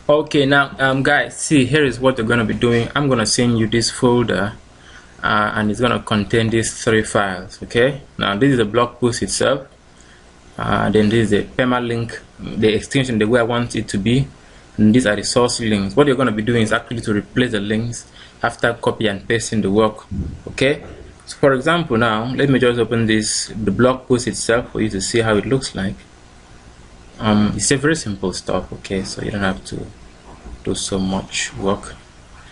Okay, now guys, see, here is what you're going to be doing. I'm going to send you this folder and it's going to contain these 3 files. Okay, now this is the blog post itself, then this is the permalink, the extension, the way I want it to be, and these are the source links. What you're going to be doing is actually to replace the links after copy and pasting the work. Okay, so for example, now let me just open the blog post itself for you to see how it looks like. It's a very simple stuff. Okay, so you don't have to do so much work.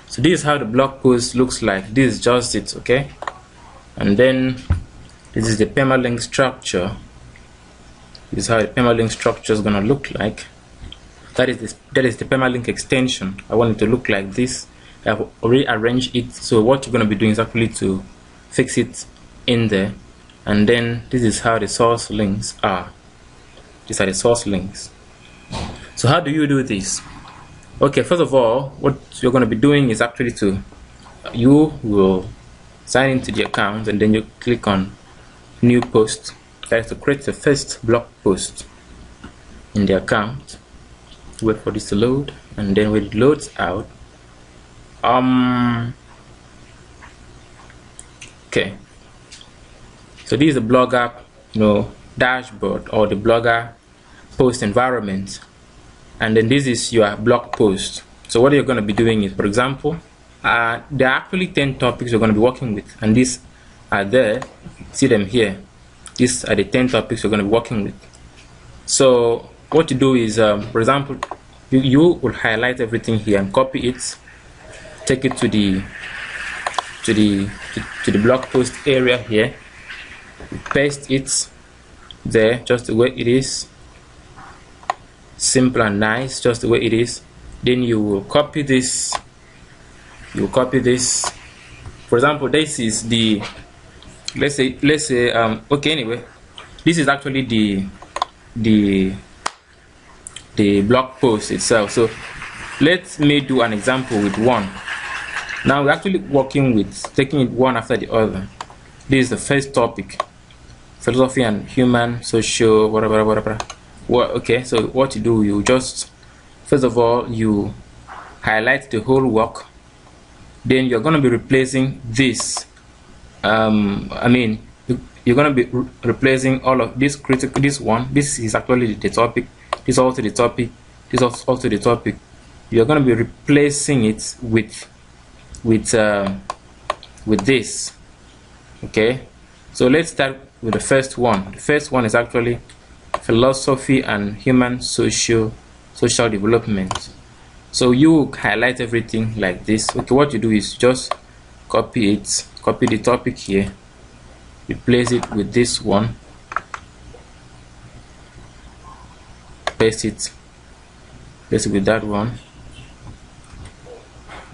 So this is how the blog post looks like. This is just it. Okay, and then this is the permalink structure. This is how the permalink structure is going to look like. That is the permalink extension. I want it to look like this. I've already arranged it, so what you're going to be doing is actually to fix it in there. And then this is how the source links are. These are the source links. So how do you do this? Okay, first of all, what you're going to be doing is actually you will sign into the account, and then you click on new post. That is to create the first blog post in the account. Wait for this to load, and then when it loads out, okay, so this is the Blogger dashboard, or the Blogger post environment, and then this is your blog post. So what you're going to be doing is, for example, there are actually 10 topics you're going to be working with, and these are there. See them here. These are the 10 topics you're going to be working with. So what you do is, for example, you will highlight everything here and copy it, take it to the blog post area here, paste it there just the way it is, simple and nice, just the way it is. Then you will copy this. For example, this is the let's say okay, anyway, this is actually the blog post itself. So let me do an example with one. Now we're actually working with taking it one after the other. This is the first topic: philosophy and human, social, whatever. Okay, so what you do, you just first of all you highlight the whole work. Then you're going to be replacing this. You're going to be replacing all of this critical. This one, this is actually the topic. This is also the topic. This is also the topic. You're going to be replacing it with this. Okay, so let's start with the first one. The first one is actually philosophy and human social development. So you highlight everything like this. Okay, what you do is just copy the topic here, replace it with this one, paste it with that one.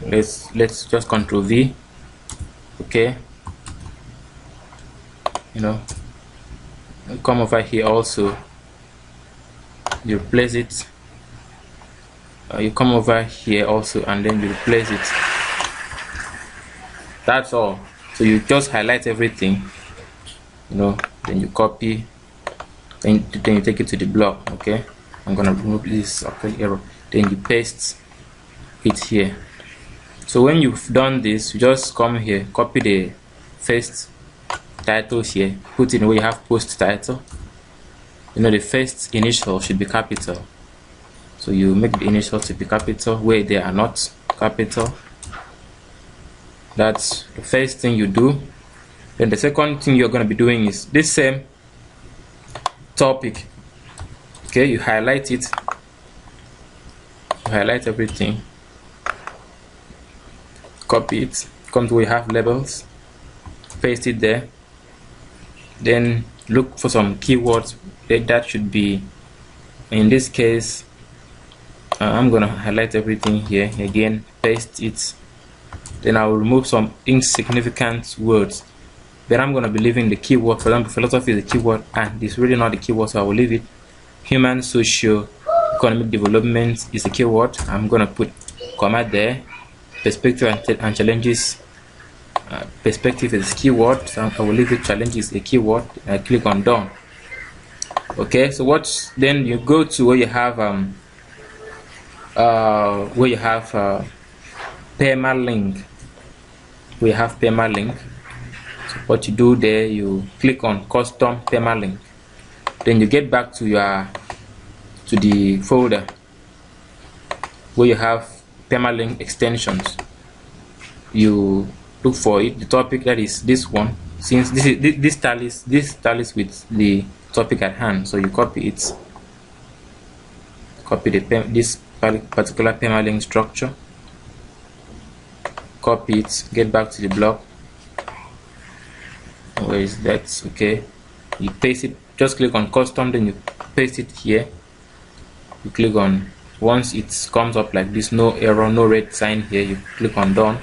Let's just Ctrl V. Okay, come over here also, you replace it. You come over here also, and then you replace it. That's all. So you just highlight everything, then you copy, then you take it to the blog. Okay, I'm gonna remove this error. Then you paste it here. So when you've done this, you just come here, copy the first title here, put in where you have post title. The first initial should be capital, so you make the initials to be capital where they are not capital. That's the first thing you do. Then the second thing you're going to be doing is this same topic. Okay, you highlight it, you highlight everything, copy it, come to where you have labels, paste it there. Then look for some keywords that should be, in this case, I'm gonna highlight everything here again, paste it. Then I will remove some insignificant words. Then I'm gonna be leaving the keyword. For example, philosophy is a keyword, and it's really not the keyword, so I will leave it. Human, social, economic development is a keyword. I'm gonna put comma there. Perspective and challenges. Perspective is a keyword, so I will leave it. Challenge is a keyword. I click on done. Okay, so then you go to where you have where you have permalink. We have permalink. So what you do there, you click on custom permalink. Then you get back to the folder where you have permalink extensions. You look for it, the topic, that is this one, since this tallies with the topic at hand. So you copy it, copy this particular permalink structure, copy it, get back to the blog. Where is that? Okay, you paste it, just click on custom, then you paste it here. You click on, once it comes up like this, no error, no red sign here, you click on done.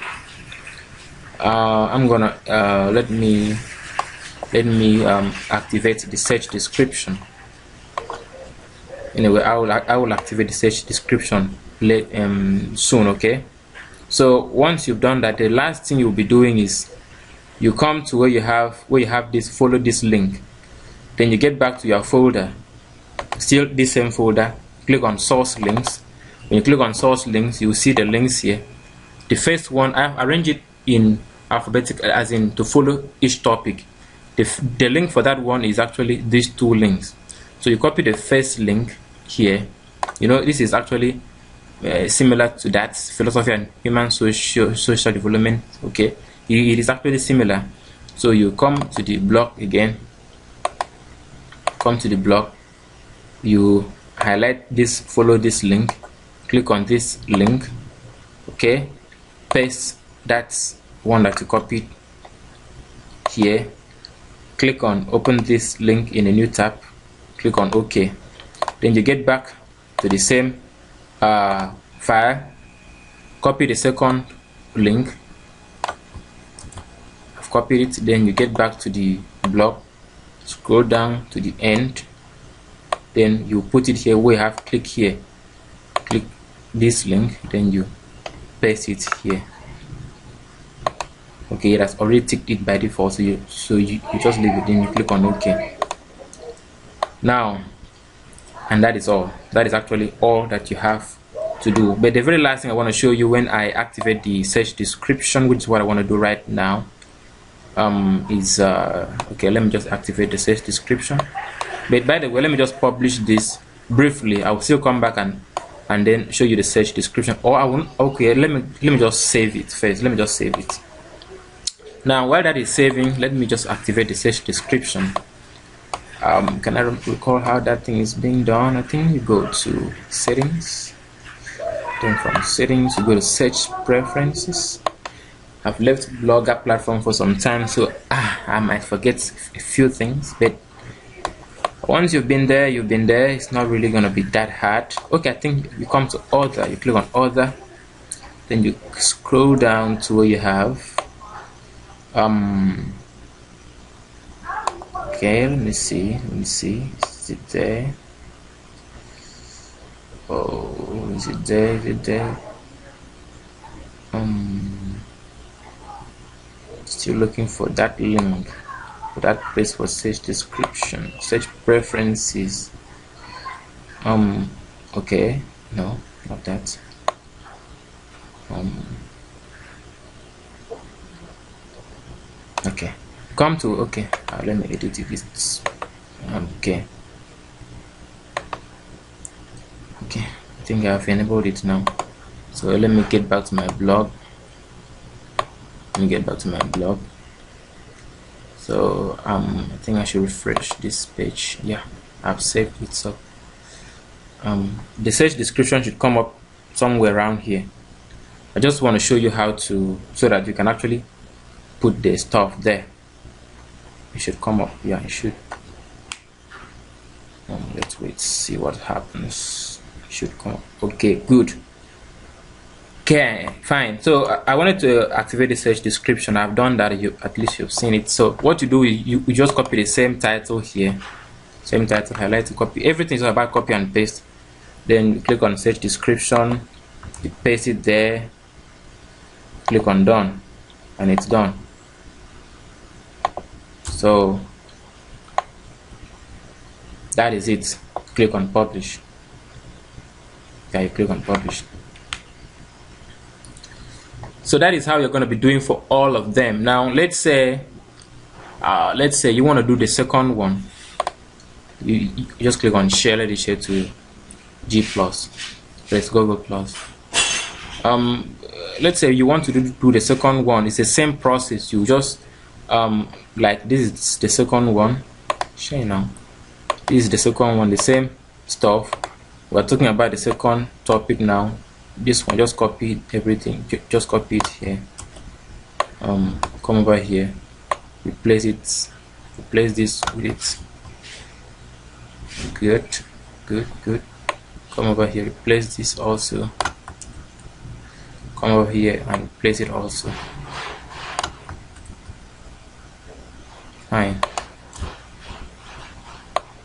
I'm gonna let me activate the search description. Anyway, I will activate the search description soon. Okay, so once you've done that, the last thing you'll be doing is you come to where you have this, follow this link, then you get back to your folder, still this same folder, click on source links. When you click on source links, you will see the links here. The first one, I've arranged it in alphabetical, as in to follow each topic. The link for that one is actually these two links. So you copy the first link here. You know, this is actually similar to that, philosophy and human social development. Okay, it is actually similar. So you come to the blog again, come to the blog, you highlight this, follow this link, click on this link, okay, paste that one that you copied here, click on open this link in a new tab, click on OK. Then you get back to the same file, copy the second link, I've copied it, then you get back to the blog, scroll down to the end, then you put it here where you have click here, click this link, then you paste it here. Okay, it has already ticked it by default, so you just leave it, then you click on OK. Now, and that is all. That is actually all that you have to do. But the very last thing I want to show you when I activate the search description, which is what I want to do right now, is okay, let me just activate the search description. But by the way, let me just publish this briefly. I will still come back and then show you the search description, or I won't. Okay, let me just save it first. Let me just save it. Now while that is saving, let me just activate the search description. Can I recall how that thing is being done? I think you go to settings, then from settings you go to search preferences. I've left Blogger platform for some time, so I might forget a few things, but once you've been there, it's not really gonna be that hard. Okay, I think you come to other, you click on other, then you scroll down to where you have okay, let me see, is it there? Oh, is it there? Still looking for that link, for that place for search description, search preferences. Okay, no, not that. Okay, come to okay. Let me edit if it's okay. Okay, I think I've enabled it now. So let me get back to my blog. So I think I should refresh this page. Yeah, I've saved it. So the search description should come up somewhere around here. I just want to show you how to, so that you can actually put the stuff there. It should come up. Yeah, it should. Let's wait, see what happens. It should come up. Okay, good. Okay, fine. So I wanted to activate the search description. I've done that. At least you've seen it. So what you do is you just copy the same title here, same title, highlight to copy. Everything is about copy and paste. Then you click on search description, you paste it there, click on done, and it's done. So that is it. Click on publish. Okay, you click on publish. So that is how you're going to be doing for all of them. Now let's say you want to do the second one. You just click on share. Let it share to G+. Let's Google+. Let's say you want to do the second one. It's the same process. You just like this is the second one. Share now. This is the second one. The same stuff. We're talking about the second topic now. This one, just copy everything. Just copy it here. Come over here. Replace it. Replace this with it. Good. Come over here. Replace this also. Come over here and replace it also. Fine.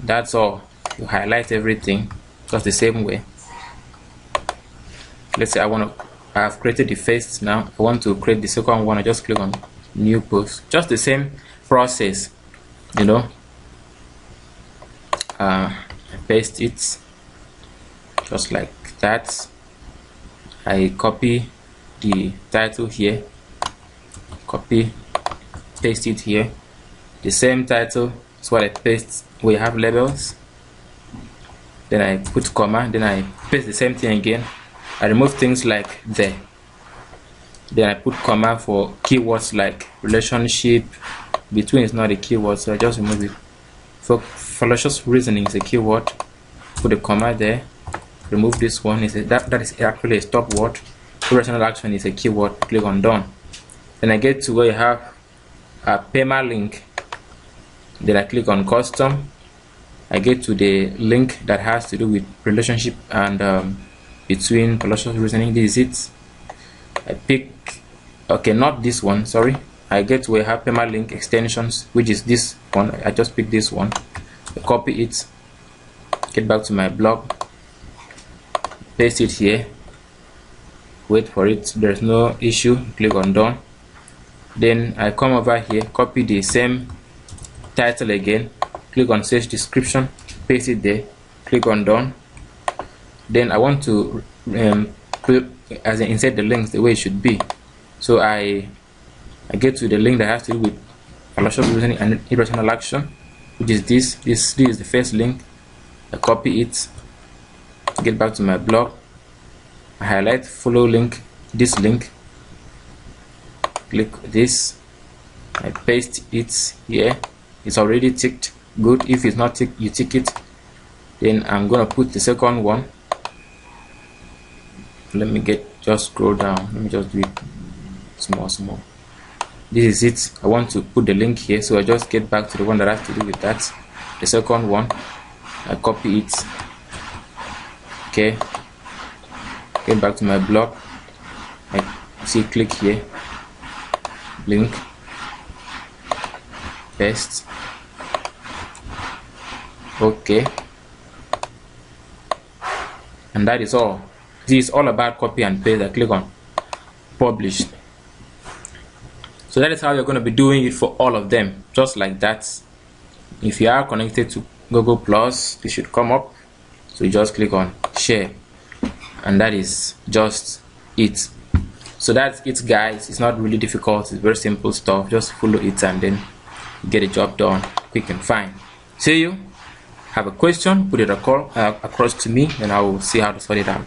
That's all. You highlight everything just the same way. Let's say I have created the first. Now I want to create the second one. I just click on new post. Just the same process, you know. I paste it just like that. I copy the title here, copy, paste it here. The same title is what I paste. We have labels. Then I put comma. Then I paste the same thing again. I remove things like there. Then I put comma for keywords like relationship. Between is not a keyword, so I just remove it. For fallacious reasoning is a keyword. Put a comma there. Remove this one. That is actually a stop word. Irrational action is a keyword. Click on done. Then I get to where you have a permalink. Then I click on custom. I get to the link that has to do with relationship and between fallacious reasoning. This is it. I pick, okay, not this one, sorry. I get to where I have permalink extensions, which is this one. I just pick this one. I copy it. Get back to my blog. Paste it here. Wait for it. There's no issue. Click on done. Then I come over here, copy the same title again. Click on search description. Paste it there. Click on done. Then I want to insert the links the way it should be. So I get to the link that has to do with fallacious reasoning and irrational action, which is this. This is the first link. I copy it. Get back to my blog. I highlight follow link. This link. Click this. I paste it here. It's already ticked. Good. If it's not ticked, you tick it. Then I'm gonna put the second one. Let me just scroll down. Let me just do it small. This is it. I want to put the link here, so I just get back to the one that has to do with that. The second one. I copy it. Okay. Get back to my blog. I see click here. Link. Paste. Okay. And that is all. This is all about copy and paste. I click on publish. So that is how you're going to be doing it for all of them, just like that. If you are connected to Google Plus, it should come up. So you just click on share, and that is just it. So that's it, guys. It's not really difficult. It's very simple stuff. Just follow it and then get a job done quick and fine. See you. Have a question, put it across to me, and I will see how to sort it out.